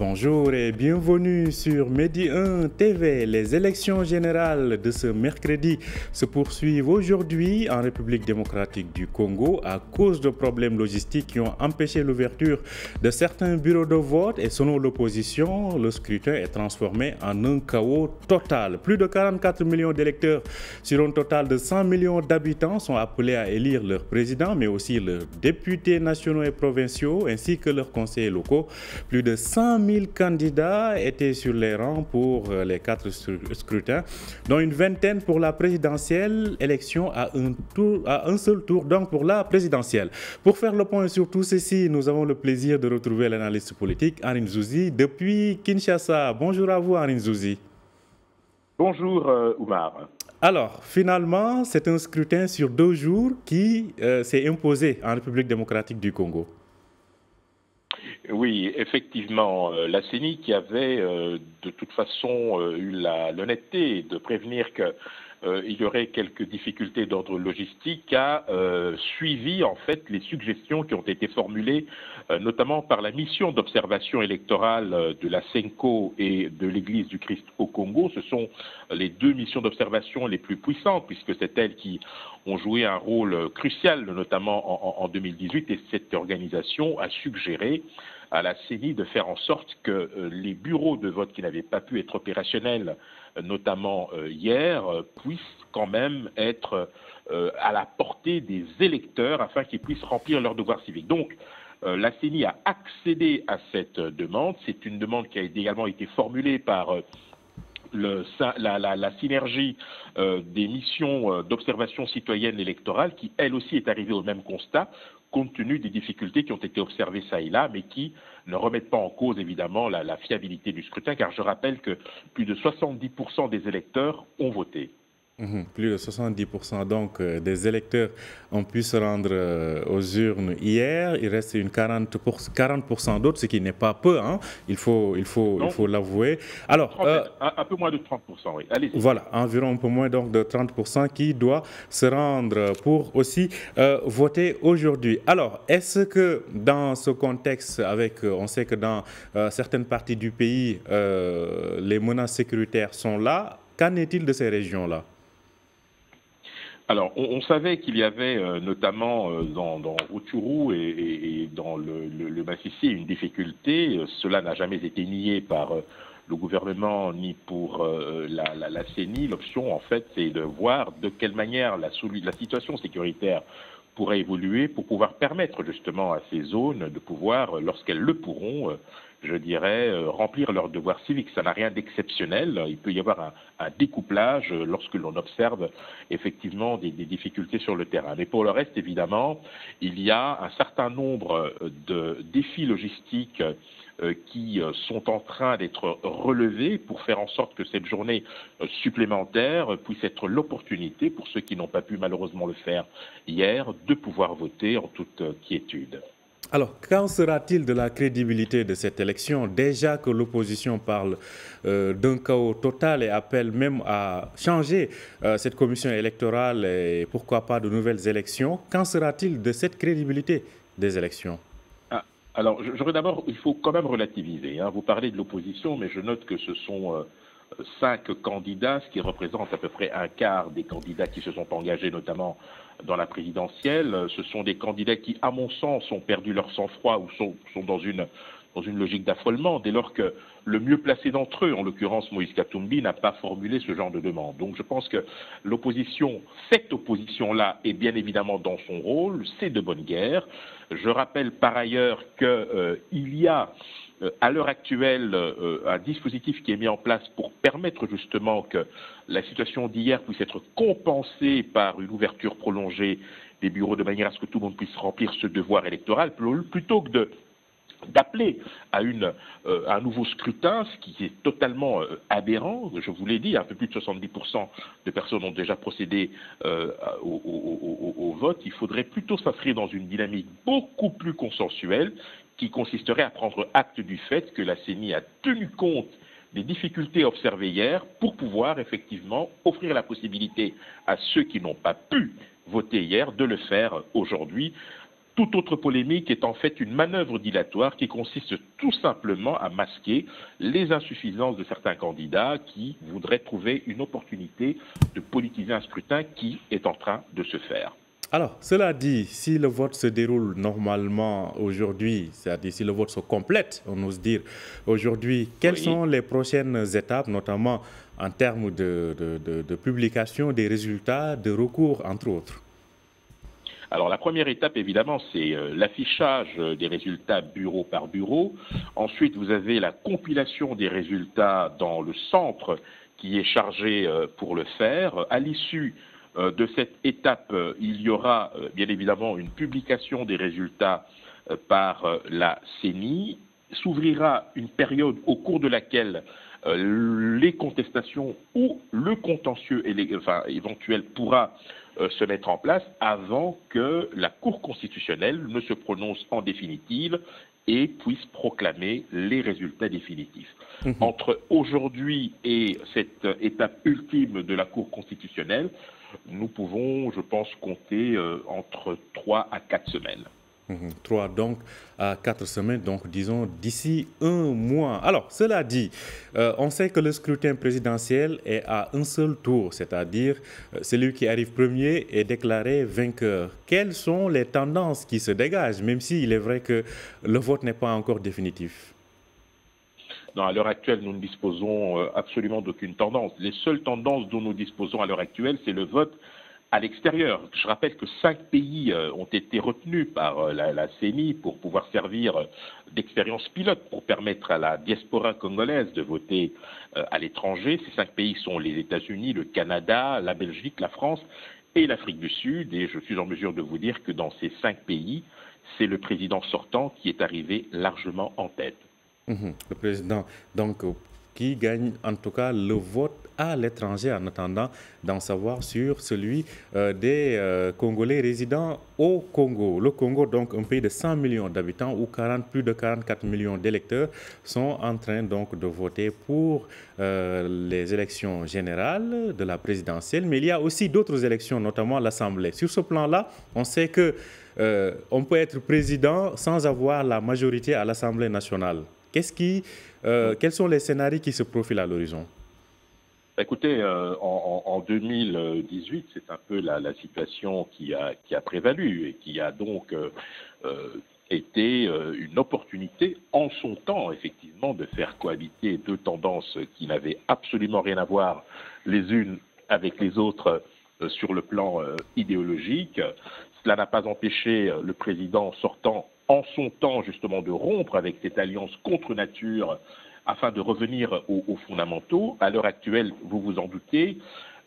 Bonjour et bienvenue sur Medi 1 TV. Les élections générales de ce mercredi se poursuivent aujourd'hui en République démocratique du Congo à cause de problèmes logistiques qui ont empêché l'ouverture de certains bureaux de vote et selon l'opposition, le scrutin est transformé en un chaos total. Plus de 44 millions d'électeurs sur un total de 100 millions d'habitants sont appelés à élire leur président mais aussi leurs députés nationaux et provinciaux ainsi que leurs conseillers locaux. Plus de 100 000 candidats étaient sur les rangs pour les 4 scrutins, dont une vingtaine pour la présidentielle, élection à un seul tour, donc pour la présidentielle. Pour faire le point sur tout ceci, nous avons le plaisir de retrouver l'analyste politique Arin Zouzi depuis Kinshasa. Bonjour à vous Arin Zouzi. Bonjour Oumar. Alors, finalement, c'est un scrutin sur 2 jours qui s'est imposé en République démocratique du Congo. Oui, effectivement, la CENI qui avait de toute façon eu l'honnêteté de prévenir qu'il y aurait quelques difficultés d'ordre logistique a suivi en fait les suggestions qui ont été formulées notamment par la mission d'observation électorale de la CENCO et de l'Église du Christ au Congo. Ce sont les 2 missions d'observation les plus puissantes puisque c'est elles qui ont joué un rôle crucial notamment en 2018 et cette organisation a suggéré à la CENI de faire en sorte que les bureaux de vote qui n'avaient pas pu être opérationnels, notamment hier, puissent quand même être à la portée des électeurs afin qu'ils puissent remplir leurs devoirs civiques. Donc, la CENI a accédé à cette demande. C'est une demande qui a également été formulée par la synergie des missions d'observation citoyenne électorale qui, elle aussi, est arrivée au même constat, compte tenu des difficultés qui ont été observées ça et là, mais qui ne remettent pas en cause, évidemment, la fiabilité du scrutin, car je rappelle que plus de 70% des électeurs ont voté. Plus de 70% donc des électeurs ont pu se rendre aux urnes hier. Il reste une 40% d'autres, ce qui n'est pas peu, hein. Il faut l'avouer. Alors, un peu moins de 30%, oui. Allez-y. Voilà, environ un peu moins donc de 30% qui doit se rendre pour aussi voter aujourd'hui. Alors, est-ce que dans ce contexte, on sait que dans certaines parties du pays, les menaces sécuritaires sont là, qu'en est-il de ces régions-là? Alors, on savait qu'il y avait notamment dans Rutshuru et dans le Massissi une difficulté. Cela n'a jamais été nié par le gouvernement ni pour la CENI. L'option, en fait, c'est de voir de quelle manière la situation sécuritaire pourrait évoluer pour pouvoir permettre justement à ces zones de pouvoir, lorsqu'elles le pourront, je dirais, remplir leurs devoirs civiques. Ça n'a rien d'exceptionnel. Il peut y avoir un découplage lorsque l'on observe effectivement des difficultés sur le terrain. Mais pour le reste, évidemment, il y a un certain nombre de défis logistiques qui sont en train d'être relevés pour faire en sorte que cette journée supplémentaire puisse être l'opportunité pour ceux qui n'ont pas pu malheureusement le faire hier de pouvoir voter en toute quiétude. Alors, qu'en sera-t-il de la crédibilité de cette élection? Déjà que l'opposition parle d'un chaos total et appelle même à changer cette commission électorale et pourquoi pas de nouvelles élections, qu'en sera-t-il de cette crédibilité des élections? Alors, d'abord, il faut quand même relativiser, hein. Vous parlez de l'opposition, mais je note que ce sont 5 candidats, ce qui représente à peu près un quart des candidats qui se sont engagés, notamment dans la présidentielle. Ce sont des candidats qui, à mon sens, ont perdu leur sang-froid ou sont dans une logique d'affolement, dès lors que le mieux placé d'entre eux, en l'occurrence Moïse Katumbi, n'a pas formulé ce genre de demande. Donc je pense que cette opposition-là est bien évidemment dans son rôle, c'est de bonne guerre. Je rappelle par ailleurs qu'il y a à l'heure actuelle un dispositif qui est mis en place pour permettre justement que la situation d'hier puisse être compensée par une ouverture prolongée des bureaux de manière à ce que tout le monde puisse remplir ce devoir électoral, plutôt que d'appeler à un nouveau scrutin, ce qui est totalement aberrant. Je vous l'ai dit, un peu plus de 70% de personnes ont déjà procédé au vote. Il faudrait plutôt s'inscrire dans une dynamique beaucoup plus consensuelle qui consisterait à prendre acte du fait que la CENI a tenu compte des difficultés observées hier pour pouvoir effectivement offrir la possibilité à ceux qui n'ont pas pu voter hier de le faire aujourd'hui. Toute autre polémique est en fait une manœuvre dilatoire qui consiste tout simplement à masquer les insuffisances de certains candidats qui voudraient trouver une opportunité de politiser un scrutin qui est en train de se faire. Alors, cela dit, si le vote se déroule normalement aujourd'hui, c'est-à-dire si le vote se complète, on ose dire aujourd'hui, quelles Oui. sont les prochaines étapes, notamment en termes de publication des résultats, de recours, entre autres? Alors la première étape, évidemment, c'est l'affichage des résultats bureau par bureau. Ensuite, vous avez la compilation des résultats dans le centre qui est chargé pour le faire. À l'issue de cette étape, il y aura bien évidemment une publication des résultats par la CENI. S'ouvrira une période au cours de laquelle les contestations ou le contentieux éventuel pourra se mettre en place avant que la Cour constitutionnelle ne se prononce en définitive et puisse proclamer les résultats définitifs. Entre aujourd'hui et cette étape ultime de la Cour constitutionnelle, nous pouvons, je pense, compter entre 3 à 4 semaines. 3 donc à 4 semaines, donc disons d'ici un mois. Alors, cela dit, on sait que le scrutin présidentiel est à un seul tour, c'est-à-dire celui qui arrive premier est déclaré vainqueur. Quelles sont les tendances qui se dégagent, même s'il est vrai que le vote n'est pas encore définitif? Non, à l'heure actuelle, nous ne disposons absolument d'aucune tendance. Les seules tendances dont nous disposons à l'heure actuelle, c'est le vote à l'extérieur. Je rappelle que 5 pays ont été retenus par la CENI pour pouvoir servir d'expérience pilote pour permettre à la diaspora congolaise de voter à l'étranger. Ces 5 pays sont les États-Unis, le Canada, la Belgique, la France et l'Afrique du Sud. Et je suis en mesure de vous dire que dans ces 5 pays, c'est le président sortant qui est arrivé largement en tête. Le président, donc, qui gagne en tout cas le vote à l'étranger en attendant d'en savoir sur celui des Congolais résidant au Congo. Le Congo, donc un pays de 100 millions d'habitants où plus de 44 millions d'électeurs sont en train donc de voter pour les élections générales de la présidentielle. Mais il y a aussi d'autres élections, notamment l'Assemblée. Sur ce plan-là, on sait que on peut être président sans avoir la majorité à l'Assemblée nationale. Quels sont les scénarios qui se profilent à l'horizon? Écoutez, en 2018, c'est un peu la situation qui a prévalu et qui a donc été une opportunité en son temps, effectivement, de faire cohabiter deux tendances qui n'avaient absolument rien à voir les unes avec les autres sur le plan idéologique. Cela n'a pas empêché le président sortant en son temps justement de rompre avec cette alliance contre nature afin de revenir aux fondamentaux. À l'heure actuelle, vous vous en doutez,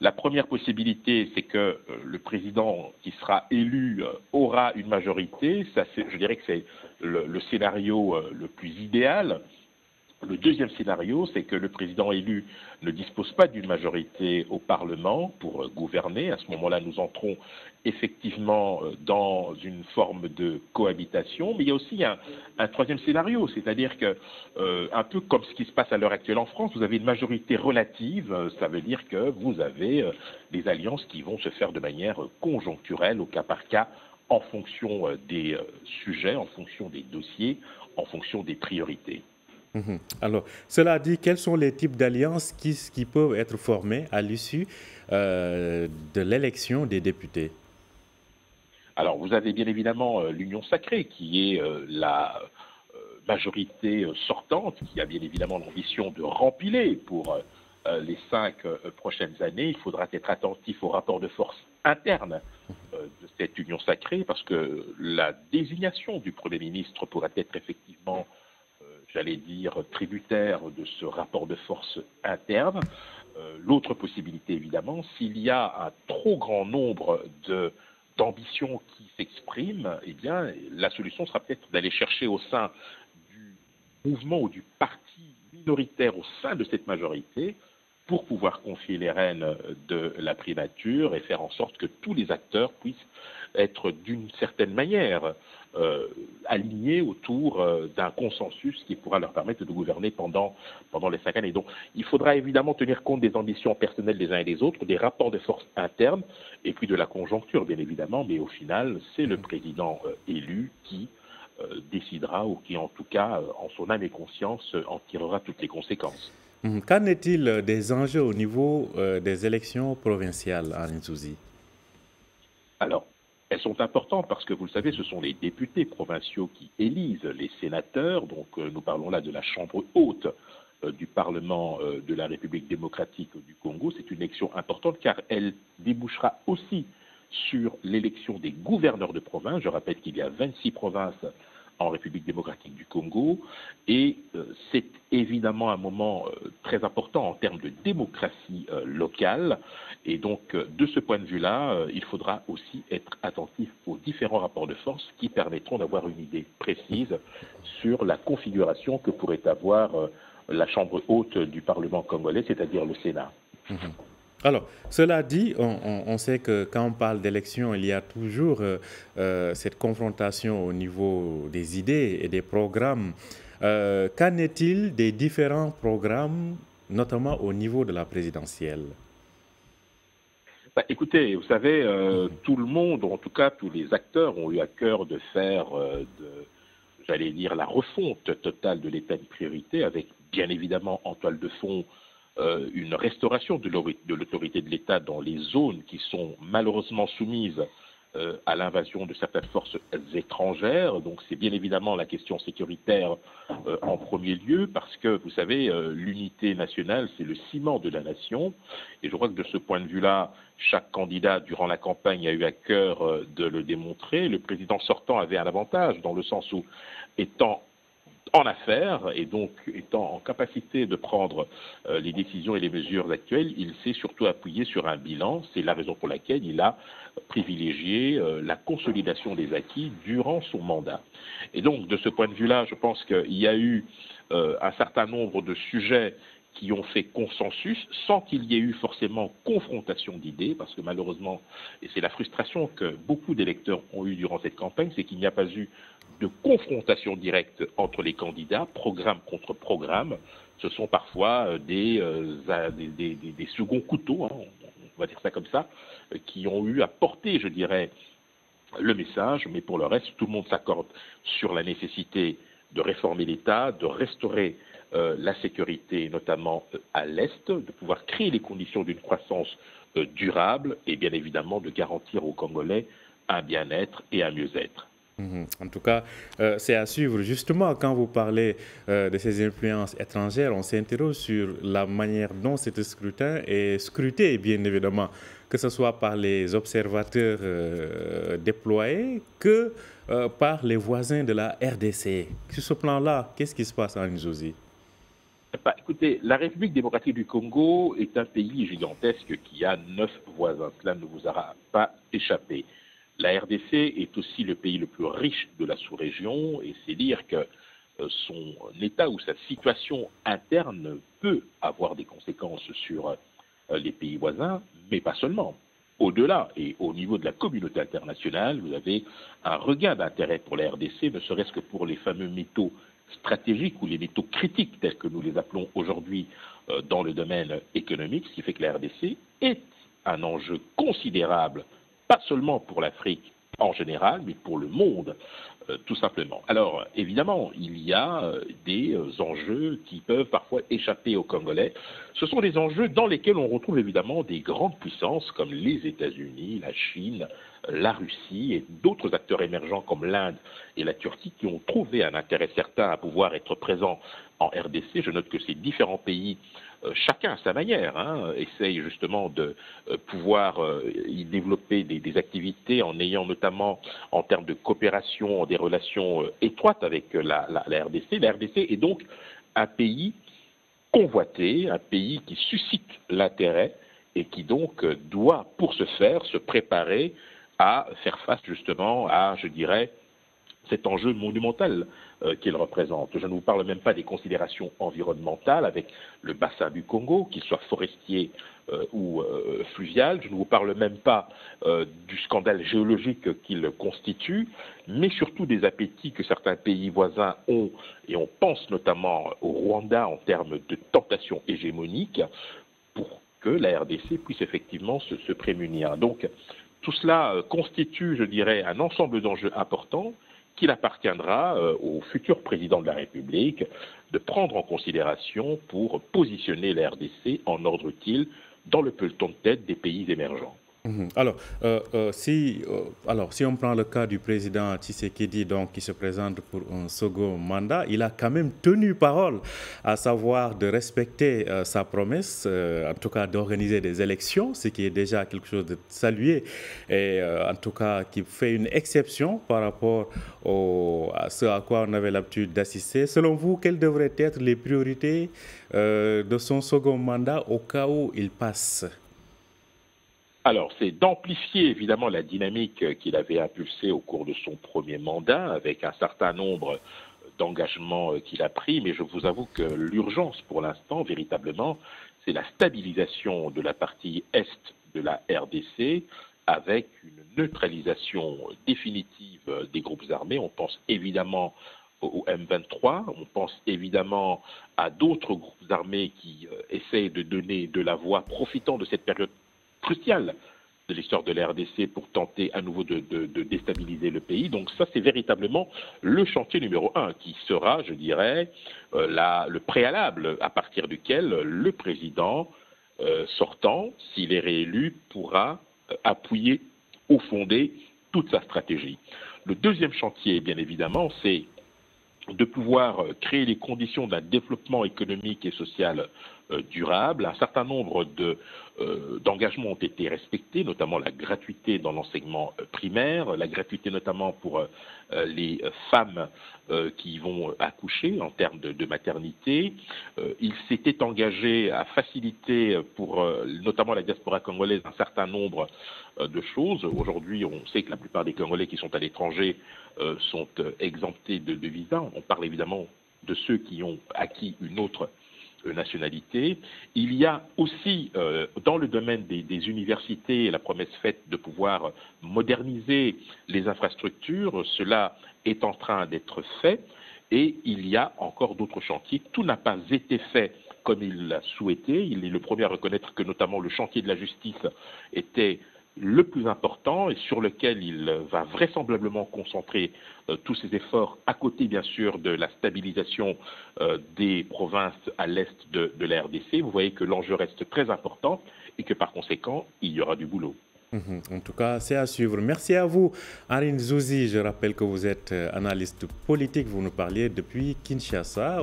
la première possibilité, c'est que le président qui sera élu aura une majorité. Ça, je dirais que c'est le scénario le plus idéal. Le deuxième scénario, c'est que le président élu ne dispose pas d'une majorité au Parlement pour gouverner. À ce moment-là, nous entrons effectivement dans une forme de cohabitation. Mais il y a aussi un troisième scénario, c'est-à-dire que, un peu comme ce qui se passe à l'heure actuelle en France, vous avez une majorité relative. Ça veut dire que vous avez des alliances qui vont se faire de manière conjoncturelle, au cas par cas, en fonction des sujets, en fonction des dossiers, en fonction des priorités. Alors, cela dit, quels sont les types d'alliances qui peuvent être formées à l'issue de l'élection des députés? Alors, vous avez bien évidemment l'Union sacrée, qui est la majorité sortante, qui a bien évidemment l'ambition de rempiler pour les 5 prochaines années. Il faudra être attentif au rapport de force interne de cette Union sacrée, parce que la désignation du Premier ministre pourrait être effectivement j'allais dire, tributaire de ce rapport de force interne. L'autre possibilité, évidemment, s'il y a un trop grand nombre d'ambitions qui s'expriment, eh bien, la solution sera peut-être d'aller chercher au sein du mouvement ou du parti minoritaire au sein de cette majorité pour pouvoir confier les rênes de la primature et faire en sorte que tous les acteurs puissent être d'une certaine manière alignés autour d'un consensus qui pourra leur permettre de gouverner pendant les 5 années. Donc il faudra évidemment tenir compte des ambitions personnelles des uns et des autres, des rapports de force internes et puis de la conjoncture bien évidemment, mais au final c'est le président élu qui décidera ou qui en tout cas en son âme et conscience en tirera toutes les conséquences. Qu'en est-il des enjeux au niveau des élections provinciales en Nsouzi? Alors, elles sont importantes parce que, vous le savez, ce sont les députés provinciaux qui élisent les sénateurs. Donc, nous parlons là de la Chambre haute du Parlement de la République démocratique du Congo. C'est une élection importante car elle débouchera aussi sur l'élection des gouverneurs de province. Je rappelle qu'il y a 26 provinces en République démocratique du Congo et c'est évidemment un moment très important en termes de démocratie locale et donc de ce point de vue-là, il faudra aussi être attentif aux différents rapports de force qui permettront d'avoir une idée précise sur la configuration que pourrait avoir la Chambre haute du Parlement congolais, c'est-à-dire le Sénat. Alors, cela dit, on sait que quand on parle d'élection, il y a toujours cette confrontation au niveau des idées et des programmes. Qu'en est-il des différents programmes, notamment au niveau de la présidentielle? Écoutez, vous savez, tout le monde, en tout cas tous les acteurs, ont eu à cœur de faire, j'allais dire, la refonte totale de l'État de priorité, avec bien évidemment en toile de fond une restauration de l'autorité de l'État dans les zones qui sont malheureusement soumises à l'invasion de certaines forces étrangères. Donc c'est bien évidemment la question sécuritaire en premier lieu, parce que, vous savez, l'unité nationale, c'est le ciment de la nation. Et je crois que de ce point de vue-là, chaque candidat, durant la campagne, a eu à cœur de le démontrer. Le président sortant avait un avantage, dans le sens où, étant en affaires et donc étant en capacité de prendre les décisions et les mesures actuelles, il s'est surtout appuyé sur un bilan. C'est la raison pour laquelle il a privilégié la consolidation des acquis durant son mandat. Et donc, de ce point de vue-là, je pense qu'il y a eu un certain nombre de sujets qui ont fait consensus sans qu'il y ait eu forcément confrontation d'idées, parce que malheureusement, et c'est la frustration que beaucoup d'électeurs ont eu durant cette campagne, c'est qu'il n'y a pas eu de confrontation directe entre les candidats, programme contre programme. Ce sont parfois des seconds couteaux, hein, on va dire ça comme ça, qui ont eu à porter, je dirais, le message, mais pour le reste, tout le monde s'accorde sur la nécessité de réformer l'État, de restaurer la sécurité, notamment à l'Est, de pouvoir créer les conditions d'une croissance durable et bien évidemment de garantir aux Congolais un bien-être et un mieux-être. En tout cas, c'est à suivre. Justement, quand vous parlez de ces influences étrangères, on s'interroge sur la manière dont ce scrutin est scruté, bien évidemment, que ce soit par les observateurs déployés que par les voisins de la RDC. Sur ce plan-là, qu'est-ce qui se passe en Nsouzi? Écoutez, la République démocratique du Congo est un pays gigantesque qui a 9 voisins. Cela ne vous aura pas échappé. La RDC est aussi le pays le plus riche de la sous-région et c'est dire que son état ou sa situation interne peut avoir des conséquences sur les pays voisins, mais pas seulement. Au-delà et au niveau de la communauté internationale, vous avez un regain d'intérêt pour la RDC, ne serait-ce que pour les fameux métaux stratégiques ou les métaux critiques tels que nous les appelons aujourd'hui dans le domaine économique, ce qui fait que la RDC est un enjeu considérable, pas seulement pour l'Afrique en général, mais pour le monde, tout simplement. Alors, évidemment, il y a des enjeux qui peuvent parfois échapper aux Congolais. Ce sont des enjeux dans lesquels on retrouve évidemment des grandes puissances comme les États-Unis, la Chine, la Russie et d'autres acteurs émergents comme l'Inde et la Turquie qui ont trouvé un intérêt certain à pouvoir être présents en RDC. Je note que ces différents pays, chacun à sa manière, essayent justement de pouvoir y développer des activités en ayant notamment en termes de coopération des relations étroites avec la RDC. La RDC est donc un pays convoité, un pays qui suscite l'intérêt et qui donc doit, pour ce faire, se préparer à faire face justement à, je dirais, cet enjeu monumental qu'il représente. Je ne vous parle même pas des considérations environnementales avec le bassin du Congo, qu'il soit forestier ou fluvial. Je ne vous parle même pas du scandale géologique qu'il constitue, mais surtout des appétits que certains pays voisins ont, et on pense notamment au Rwanda en termes de tentation hégémonique, pour que la RDC puisse effectivement se prémunir. Donc, tout cela constitue, je dirais, un ensemble d'enjeux importants qu'il appartiendra au futur président de la République de prendre en considération pour positionner la RDC en ordre utile dans le peloton de tête des pays émergents. Alors, si on prend le cas du président Tshisekedi, donc, qui se présente pour un second mandat, il a quand même tenu parole, à savoir de respecter sa promesse, en tout cas d'organiser des élections, ce qui est déjà quelque chose de salué, et en tout cas qui fait une exception par rapport à ce à quoi on avait l'habitude d'assister. Selon vous, quelles devraient être les priorités de son second mandat au cas où il passe? Alors, c'est d'amplifier évidemment la dynamique qu'il avait impulsée au cours de son premier mandat, avec un certain nombre d'engagements qu'il a pris, mais je vous avoue que l'urgence pour l'instant, véritablement, c'est la stabilisation de la partie est de la RDC, avec une neutralisation définitive des groupes armés. On pense évidemment au M23, on pense évidemment à d'autres groupes armés qui essayent de donner de la voix, profitant de cette période crucial de l'histoire de la RDC pour tenter à nouveau de déstabiliser le pays. Donc ça, c'est véritablement le chantier numéro un qui sera, je dirais, le préalable à partir duquel le président sortant, s'il est réélu, pourra appuyer ou fonder toute sa stratégie. Le deuxième chantier, bien évidemment, c'est de pouvoir créer les conditions d'un développement économique et social durable. Un certain nombre d'engagements ont été respectés, notamment la gratuité dans l'enseignement primaire, la gratuité notamment pour les femmes qui vont accoucher en termes de maternité. Il s'était engagé à faciliter pour notamment la diaspora congolaise un certain nombre de choses. Aujourd'hui, on sait que la plupart des Congolais qui sont à l'étranger sont exemptés de visa. On parle évidemment de ceux qui ont acquis une autre nationalité. Il y a aussi dans le domaine des universités la promesse faite de pouvoir moderniser les infrastructures. Cela est en train d'être fait et il y a encore d'autres chantiers. Tout n'a pas été fait comme il l'a souhaité. Il est le premier à reconnaître que notamment le chantier de la justice était le plus important et sur lequel il va vraisemblablement concentrer tous ses efforts, à côté bien sûr de la stabilisation des provinces à l'est de la RDC. Vous voyez que l'enjeu reste très important et que par conséquent, il y aura du boulot. En tout cas, c'est à suivre. Merci à vous, Arine Zouzi. Je rappelle que vous êtes analyste politique. Vous nous parliez depuis Kinshasa,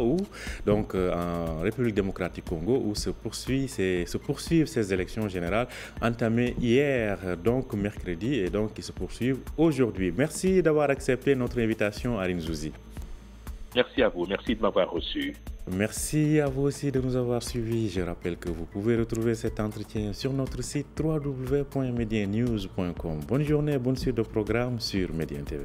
donc en République démocratique Congo, où se poursuivent ces élections générales entamées hier, donc mercredi, et donc qui se poursuivent aujourd'hui. Merci d'avoir accepté notre invitation, Arine Zouzi. Merci à vous. Merci de m'avoir reçu. Merci à vous aussi de nous avoir suivis. Je rappelle que vous pouvez retrouver cet entretien sur notre site www.mediennews.com. Bonne journée, bonne suite de programme sur Médien TV.